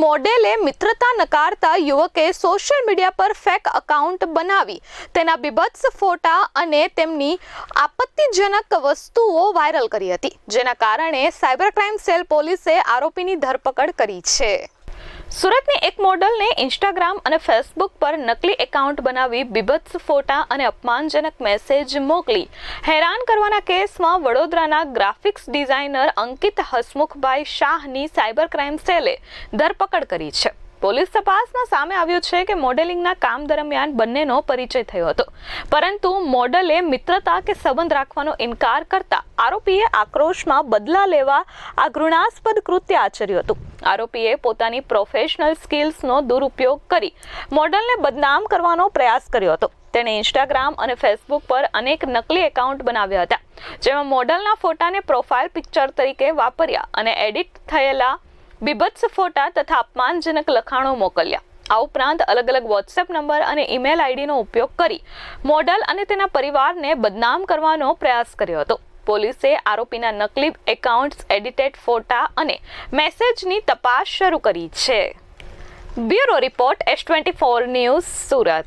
મોડેલે મિત્રતા નકારતા યુવકે social media પર ફેક એકાઉન્ટ બનાવી તેના બીભત્સ ફોટા અને તેમની આપત્તિજનક વસ્તુઓ વાયરલ કરી હતી, જેના કારણે સાયબર ક્રાઇમ સેલ પોલીસે આરોપીની ધરપકડ કરી છે। સુરતની એક મોડલને ઇન્સ્ટાગ્રામ અને ફેસબુક પર નકલી એકાઉન્ટ બનાવી બીભત્સ ફોટા અને અપમાનજનક મેસેજ મોકલી હેરાન કરવાના કેસમાં વડોદરાના ગ્રાફિક્સ ડિઝાઇનર અંકિત હસમુખભાઈ શાહની સાયબર ક્રાઇમ સેલે ધરપકડ કરી છે। પોલીસ તપાસમાં સામે આવ્યું છે કે મોડેલિંગના કામ દરમિયાન બંનેનો પરિચય થયો હતો, પરંતુ મોડલે મિત્રતા કે સંબંધ રાખવાનો ઇનકાર કરતા આરોપીએ આક્રોશમાં બદલા લેવા આ ઘૃણાસ્પદ કૃત્ય આચર્યું હતું। આરોપીએ પોતાની પ્રોફેશનલ સ્કિલ્સનો દુરુપયોગ કરી મોડલને બદનામ કરવાનો પ્રયાસ કર્યો હતો। તેણે ઇન્સ્ટાગ્રામ અને ફેસબુક પર અનેક નકલી એકાઉન્ટ બનાવ્યા હતા, જેમાં મોડલના ફોટાને પ્રોફાઇલ પિક્ચર તરીકે વાપર્યા અને એડિટ થયેલા બીભત્સ ફોટા તથા અપમાનજનક લખાણો મોકલ્યા। આ ઉપરાંત અલગ અલગ વોટ્સએપ નંબર અને ઈમેલ આઈડીનો ઉપયોગ કરી મોડલ અને તેના પરિવારને બદનામ કરવાનો પ્રયાસ કર્યો હતો। પોલીસે આરોપીના નકલી એકાઉન્ટ્સ, એડિટેડ ફોટા અને મેસેજની તપાસ શરૂ કરી છે। Bureau report S24 news, Surat.